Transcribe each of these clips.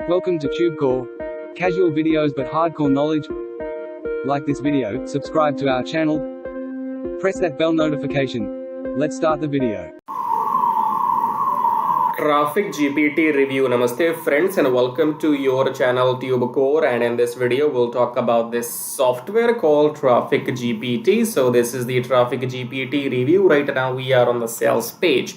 Welcome to TubeCore. Casual videos but hardcore knowledge. Like this video, subscribe to our channel, press that bell notification. Let's start the video. Traffic GPT review. Namaste friends and welcome to your channel TubeCore, and in this video we'll talk about this software called Traffic GPT. So this is the Traffic GPT review. Right now we are on the sales page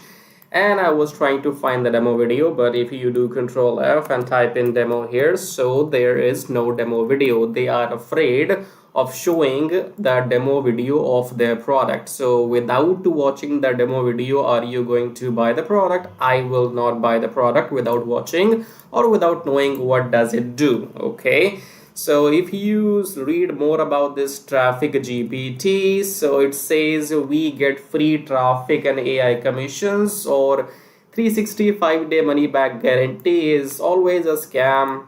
and I was trying to find the demo video, but if you do Control F and type in demo here, so there is no demo video. They are afraid of showing the demo video of their product. So without watching the demo video, are you going to buy the product? I will not buy the product without watching or without knowing what does it do. Okay, so if you read more about this Traffic GPT, so it says we get free traffic and AI commissions, or 365-day money back guarantee is always a scam.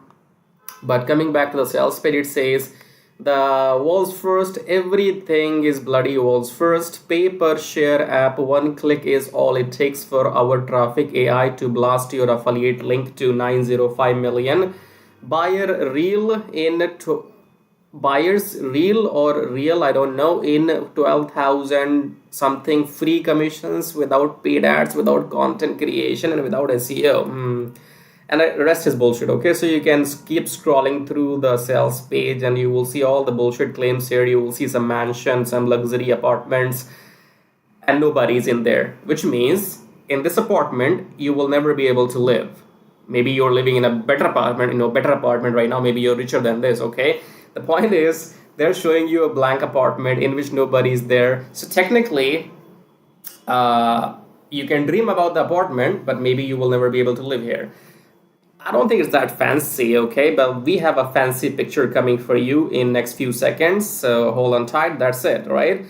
But coming back to the sales page, it says the world's first, everything is bloody world's first pay per share app. One click is all it takes for our traffic AI to blast your affiliate link to 905 million. Buyers real, or real, I don't know, in 12,000 something free commissions without paid ads, without content creation, and without SEO. And the rest is bullshit. Okay, so you can keep scrolling through the sales page and you will see all the bullshit claims here. You will see some mansions, some luxury apartments, and nobody's in there, which means in this apartment you will never be able to live. Maybe you're living in a better apartment right now. Maybe you're richer than this. Okay, the point is they're showing you a blank apartment in which nobody's there. So technically you can dream about the apartment, but maybe you will never be able to live here. I don't think it's that fancy, okay, but we have a fancy picture coming for you in next few seconds, so hold on tight. That's it, right?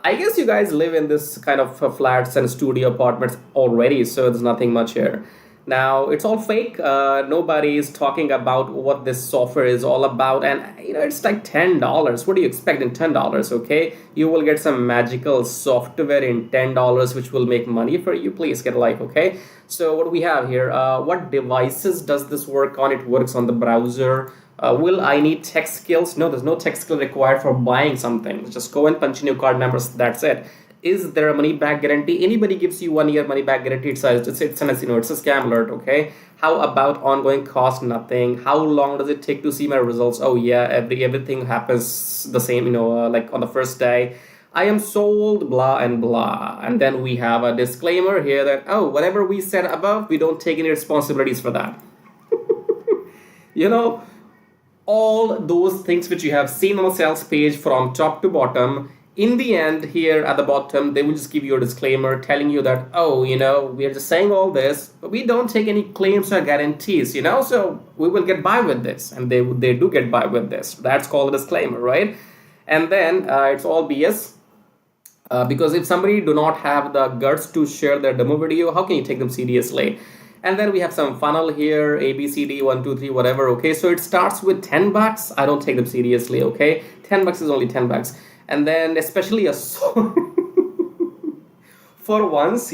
I guess you guys live in this kind of flats and studio apartments already, so there's nothing much here. Now, it's all fake. Nobody is talking about what this software is all about. And, it's like $10. What do you expect in $10, okay? You will get some magical software in $10, which will make money for you. Please get a like, okay? So what do we have here? What devices does this work on? It works on the browser. Will I need tech skills? No, there's no tech skill required for buying something. Just go and punch in your card numbers. That's it. Is there a money back guarantee? Anybody gives you 1 year money back guarantee, it's a scam alert. Okay, how about ongoing cost? Nothing. How long does it take to see my results? Oh yeah, everything happens the same, like on the first day. I am sold, blah and blah. And then we have a disclaimer here that, whatever we said above, we don't take any responsibilities for that. All those things which you have seen on the sales page from top to bottom, in the end here at the bottom, they will just give you a disclaimer telling you that, we are just saying all this, but we don't take any claims or guarantees, so we will get by with this. And they do get by with this. That's called a disclaimer, right? And then it's all BS. Because if somebody do not have the guts to share their demo video, how can you take them seriously? And then we have some funnel here, A, B, C, D, 1, 2, 3, whatever. Okay, so it starts with $10. I don't take them seriously, okay? $10 is only $10. And then especially for once,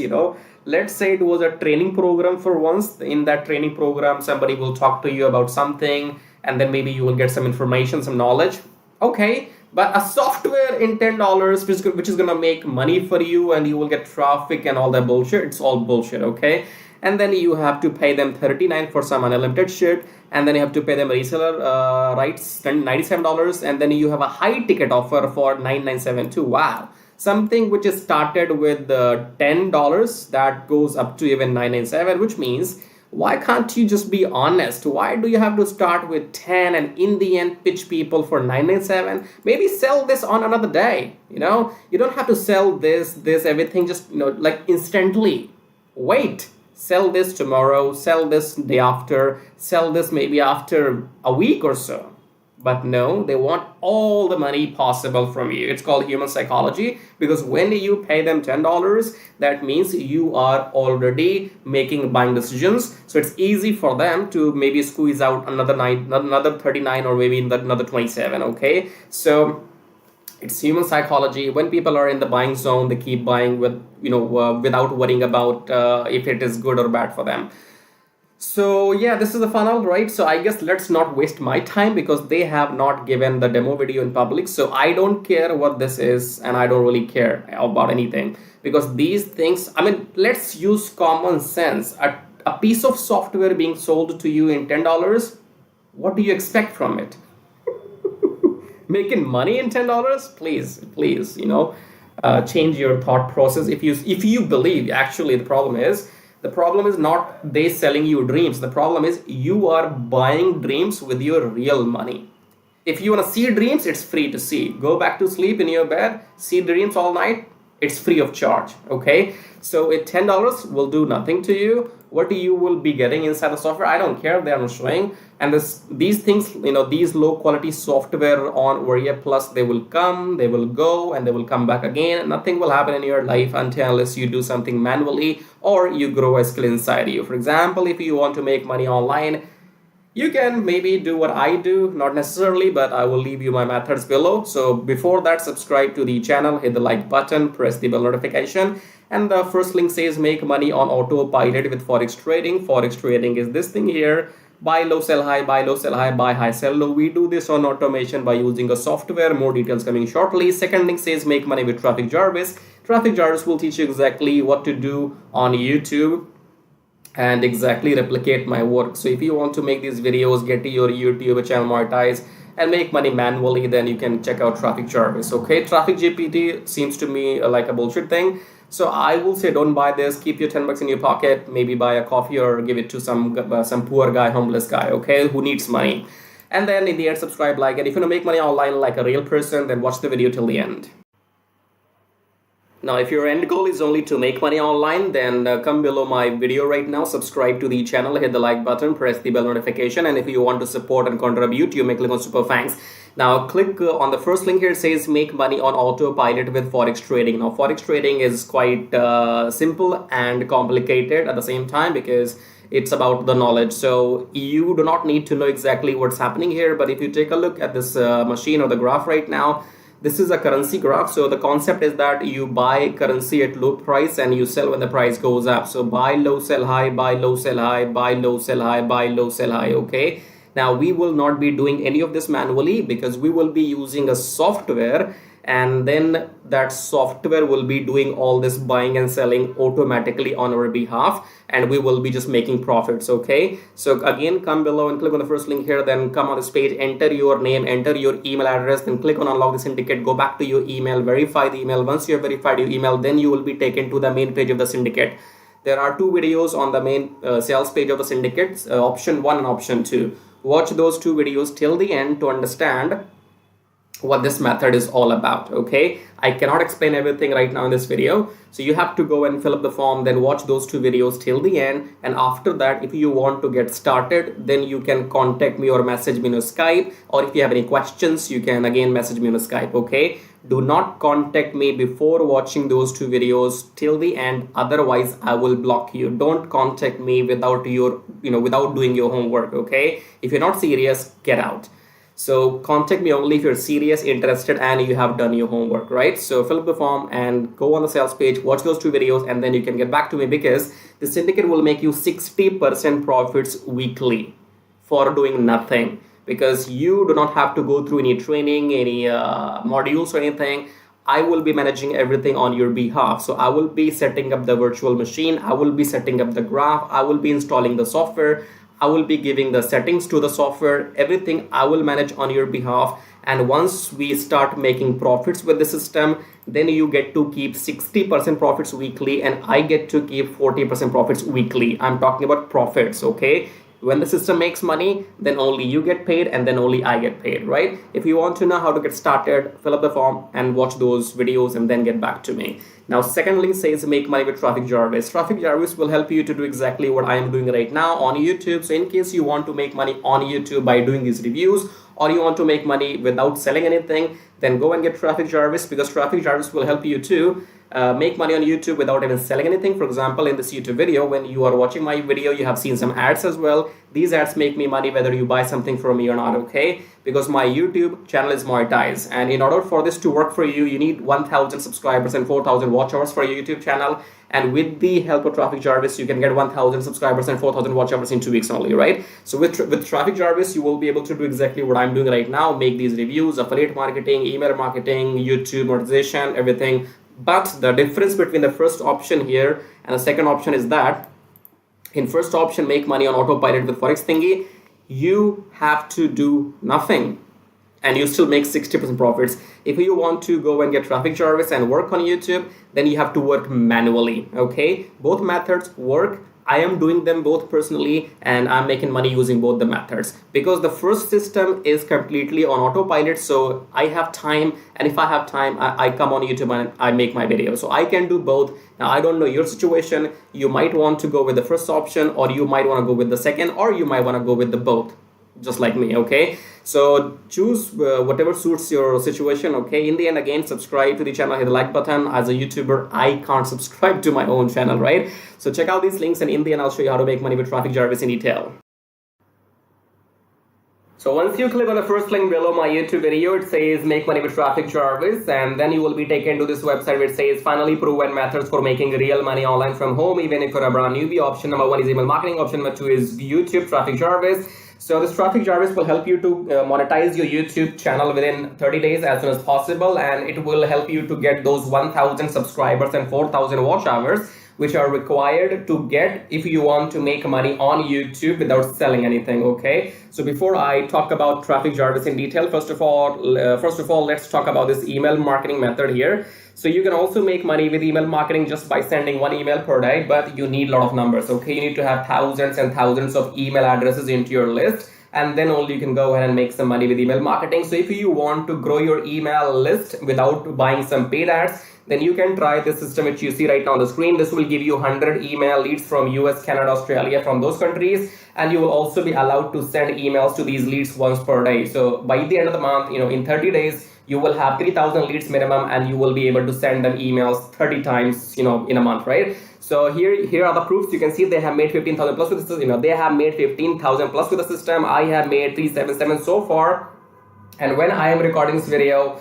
let's say it was a training program for once. In that training program, somebody will talk to you about something and then maybe you will get some information, some knowledge. Okay, but a software in $10 which is going to make money for you and you will get traffic and all that bullshit. It's all bullshit, okay? And then you have to pay them $39 for some unlimited shit, and then you have to pay them reseller rights $97, and then you have a high ticket offer for $997 too. Wow, something which is started with $10 that goes up to even $997, which means why can't you just be honest? Why do you have to start with 10 and in the end pitch people for $997? Maybe sell this on another day. You don't have to sell this everything just like instantly. Wait. Sell this tomorrow, sell this day after, sell this maybe after a week or so. But no, they want all the money possible from you. It's called human psychology, because when you pay them $10, that means you are already making buying decisions. So it's easy for them to maybe squeeze out another 39 or maybe another 27, okay? So It's human psychology. When people are in the buying zone, they keep buying with, without worrying about if it is good or bad for them. So yeah, this is the funnel, right? So I guess let's not waste my time because they have not given the demo video in public. So I don't care what this is and I don't really care about anything because these things, I mean, let's use common sense. A piece of software being sold to you in $10, what do you expect from it? Making money in $10? Please, change your thought process. If you believe, actually the problem is not they selling you dreams. The problem is you are buying dreams with your real money. If you want to see dreams, it's free to see. Go back to sleep in your bed, see dreams all night. It's free of charge. Okay, so at $10 will do nothing to you. What you will be getting inside the software, I don't care. They are not showing. And these things, these low quality software on Varia Plus, they will come, they will go, and they will come back again. Nothing will happen in your life unless you do something manually or you grow a skill inside you. For example, if you want to make money online, you can maybe do what I do, not necessarily, but I will leave you my methods below. So before that, subscribe to the channel, hit the like button, press the bell notification. And the first link says make money on autopilot with Forex trading. Forex trading is this thing here. Buy low, sell high, buy low, sell high, buy high, sell low. We do this on automation by using a software. More details coming shortly. Second link says make money with Traffic Jarvis. Traffic Jarvis will teach you exactly what to do on YouTube and exactly replicate my work. So if you want to make these videos, get your YouTube channel monetized and make money manually, then you can check out Traffic Jarvis. Okay, Traffic GPT seems to me like a bullshit thing. So I will say don't buy this. Keep your 10 bucks in your pocket. Maybe buy a coffee or give it to some poor guy, homeless guy, okay, who needs money. And then in the end, subscribe, like it. If you want to make money online like a real person, then watch the video till the end. Now, if your end goal is only to make money online, then come below my video right now, subscribe to the channel, hit the like button, press the bell notification, and if you want to support and contribute, you may click on Super Thanks. Now, click on the first link here. It says make money on autopilot with Forex trading. Now, Forex trading is quite simple and complicated at the same time because it's about the knowledge. So you do not need to know exactly what's happening here, but if you take a look at this machine or the graph right now, this is a currency graph. So the concept is that you buy currency at low price and you sell when the price goes up. So buy low, sell high, buy low, sell high, buy low, sell high, buy low, sell high. Okay. Now we will not be doing any of this manually because we will be using a software, and then that software will be doing all this buying and selling automatically on our behalf, and we will be just making profits. Okay, so again, come below and click on the first link here, then come on this page, enter your name, enter your email address, then click on unlock the syndicate, go back to your email, verify the email. Once you have verified your email, then you will be taken to the main page of the syndicate. There are two videos on the main sales page of the syndicate, option 1 and option 2. Watch those two videos till the end to understand what this method is all about. Okay, I cannot explain everything right now in this video, so you have to go and fill up the form, then watch those two videos till the end, and after that, if you want to get started, then you can contact me or message me on Skype, or if you have any questions, you can again message me on Skype. Okay, do not contact me before watching those two videos till the end, otherwise I will block you. Don't contact me without without doing your homework. Okay, if you're not serious, get out. So contact me only if you're serious, interested, and you have done your homework, right? So fill up the form and go on the sales page, watch those two videos, and then you can get back to me because the syndicate will make you 60% profits weekly for doing nothing, because you do not have to go through any training, any modules or anything. I will be managing everything on your behalf. So I will be setting up the virtual machine, I will be setting up the graph, I will be installing the software, I will be giving the settings to the software, everything I will manage on your behalf. And once we start making profits with the system, then you get to keep 60% profits weekly and I get to keep 40% profits weekly. I'm talking about profits, okay? When the system makes money, then only you get paid and then only I get paid, right? If you want to know how to get started, fill up the form and watch those videos and then get back to me. Now, second link says make money with Traffic Jarvis. Traffic Jarvis will help you to do exactly what I am doing right now on YouTube. So in case you want to make money on YouTube by doing these reviews, or you want to make money without selling anything, then go and get Traffic Jarvis, because Traffic Jarvis will help you to make money on YouTube without even selling anything. For example, in this YouTube video, when you are watching my video, you have seen some ads as well. These ads make me money whether you buy something from me or not, okay? Because my YouTube channel is monetized, and in order for this to work for you, you need 1,000 subscribers and 4,000 watch hours for your YouTube channel. And with the help of Traffic Jarvis, you can get 1,000 subscribers and 4,000 watch hours in 2 weeks only, right? So with Traffic Jarvis, you will be able to do exactly what I'm doing right now, make these reviews, affiliate marketing, email marketing, YouTube monetization, everything. But the difference between the first option here and the second option is that in first option, make money on autopilot with Forex thingy, you have to do nothing and you still make 60% profits. If you want to go and get Traffic Jarvis and work on YouTube, then you have to work manually, okay? Both methods work. I am doing them both personally, and I'm making money using both the methods because the first system is completely on autopilot. So I have time, and if I have time, I come on YouTube and I make my video. So I can do both. Now, I don't know your situation. You might want to go with the first option, or you might want to go with the second, or you might want to go with the both, just like me, okay? So choose whatever suits your situation, okay? In the end, again, subscribe to the channel, hit the like button. As a YouTuber, I can't subscribe to my own channel, right? So check out these links, and in the end, I'll show you how to make money with Traffic Jarvis in detail. So once you click on the first link below my YouTube video, it says make money with Traffic Jarvis, and then you will be taken to this website which says finally proven methods for making real money online from home, even if you're a brand newbie. Option number 1 is email marketing. Option number 2 is YouTube Traffic Jarvis. So this Traffic Jarvis will help you to monetize your YouTube channel within 30 days as soon as possible, and it will help you to get those 1,000 subscribers and 4,000 watch hours, which are required to get if you want to make money on YouTube without selling anything, okay? So before I talk about Traffic Jarvis in detail, first of all, let's talk about this email marketing method here. So you can also make money with email marketing just by sending 1 email per day, but you need a lot of numbers, okay? You need to have thousands and thousands of email addresses into your list, and then only you can go ahead and make some money with email marketing. So if you want to grow your email list without buying some paid ads, then you can try this system which you see right now on the screen. This will give you 100 email leads from US, Canada, Australia, from those countries, and you will also be allowed to send emails to these leads once per day. So by the end of the month, in 30 days, you will have 3,000 leads minimum, and you will be able to send them emails 30 times, in a month, right? So here are the proofs. You can see they have made 15,000 plus with the system. They have made 15,000 plus with the system. I have made 377 so far, and when I am recording this video,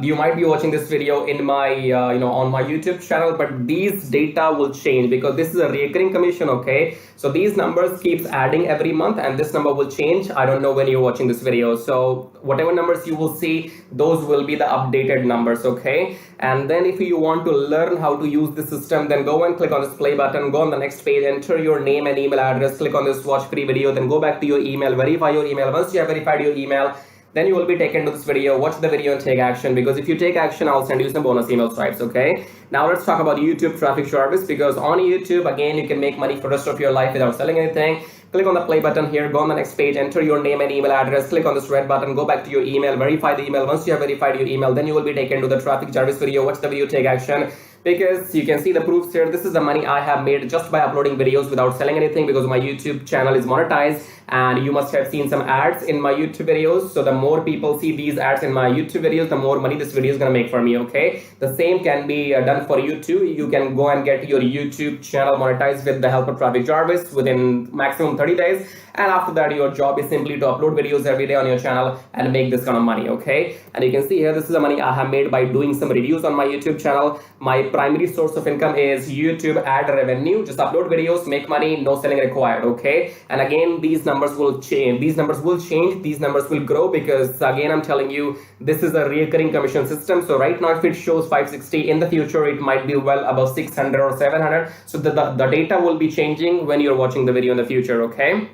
you might be watching this video in my on my YouTube channel, but these data will change because this is a recurring commission, okay? So these numbers keeps adding every month, and this number will change. I don't know when you're watching this video, so whatever numbers you will see, those will be the updated numbers, okay? And then if you want to learn how to use the system, then go and click on this play button, go on the next page, enter your name and email address, click on this watch free video, then go back to your email, verify your email. Once you have verified your email, then you will be taken to this video. Watch the video and take action, because if you take action, I'll send you some bonus email stripes, okay? Now let's talk about YouTube Traffic Jarvis, because on YouTube, again, you can make money for the rest of your life without selling anything. Click on the play button here, go on the next page, enter your name and email address, click on this red button, go back to your email, verify the email. Once you have verified your email, then you will be taken to the Traffic Jarvis video. Watch the video, take action, because you can see the proofs here. This is the money I have made just by uploading videos without selling anything, because my YouTube channel is monetized, and you must have seen some ads in my YouTube videos. So the more people see these ads in my YouTube videos, the more money this video is gonna make for me, okay? The same can be done for you too. You can go and get your YouTube channel monetized with the help of Traffic Jarvis within maximum 30 days. And after that, your job is simply to upload videos every day on your channel and make this kind of money, okay? And you can see here, this is the money I have made by doing some reviews on my YouTube channel. My primary source of income is YouTube ad revenue. Just upload videos, make money, no selling required, okay? And again, these numbers will change. These numbers will change. These numbers will grow, because again, I'm telling you, this is a recurring commission system. So right now, if it shows 560, in the future, it might be well above 600 or 700. So the data will be changing when you're watching the video in the future, okay?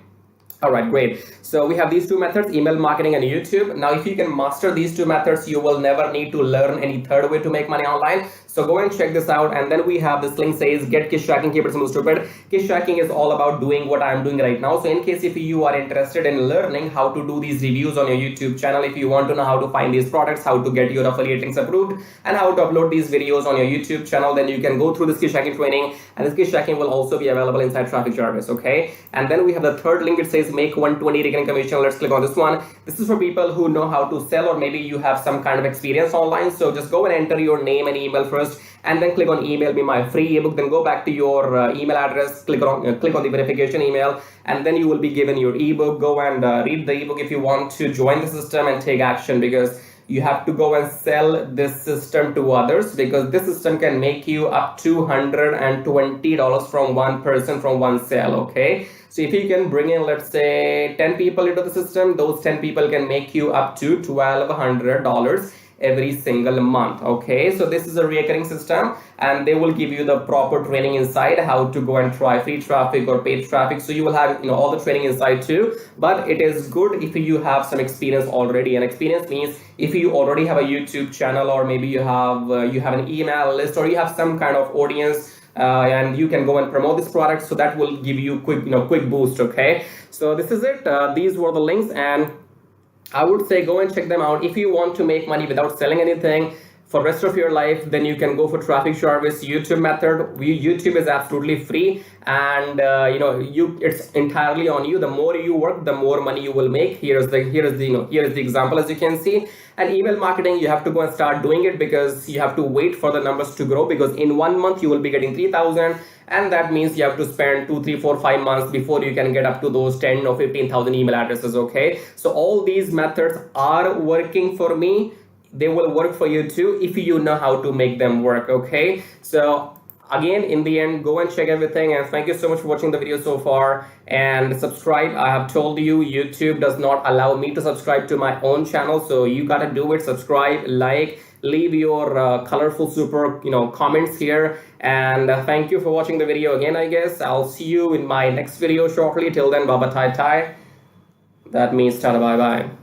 All right, great. So we have these two methods, email marketing and YouTube. Now, if you can master these two methods, you will never need to learn any third way to make money online. So go and check this out. And then we have this link says get kiss tracking, keep it simple, stupid. Kiss tracking is all about doing what I'm doing right now. So in case if you are interested in learning how to do these reviews on your YouTube channel, if you want to know how to find these products, how to get your affiliate links approved, and how to upload these videos on your YouTube channel, then you can go through this kiss tracking training. And this kiss tracking will also be available inside Traffic Jarvis, okay? And then we have the third link. It says make 120 recurring commission. Let's click on this one. This is for people who know how to sell, or maybe you have some kind of experience online. So just go and enter your name and email first. first, and then click on email me my free ebook. Then go back to your email address, click on the verification email, and then you will be given your ebook. Go and read the ebook if you want to join the system and take action, because you have to go and sell this system to others, because this system can make you up to $120 from one person, from one sale. Okay, so if you can bring in, let's say, 10 people into the system, those 10 people can make you up to $1,200 every single month. Okay, so this is a recurring system, and they will give you the proper training inside how to go and try free traffic or paid traffic. So you will have all the training inside too, but it is good if you have some experience already. And experience means if you already have a YouTube channel, or maybe you have an email list, or you have some kind of audience, and you can go and promote this product, so that will give you quick boost. Okay, so this is it. These were the links, and I would say go and check them out. If you want to make money without selling anything for rest of your life, then you can go for Traffic Jarvis YouTube method. YouTube is absolutely free, and it's entirely on you. The more you work, the more money you will make. Here is the example, as you can see. And email marketing, you have to go and start doing it, because you have to wait for the numbers to grow, because in 1 month you will be getting 3,000, and that means you have to spend 2, 3, 4, 5 months before you can get up to those 10 or 15,000 email addresses. Okay, so all these methods are working for me. They will work for you too if you know how to make them work. Okay, so again, in the end, go and check everything, and thank you so much for watching the video so far, and subscribe. I have told you, YouTube does not allow me to subscribe to my own channel, so you gotta do it. Subscribe, like, leave your colorful super comments here, and thank you for watching the video again. I guess I'll see you in my next video shortly. Till then, baba tai tai. That means tada bye bye.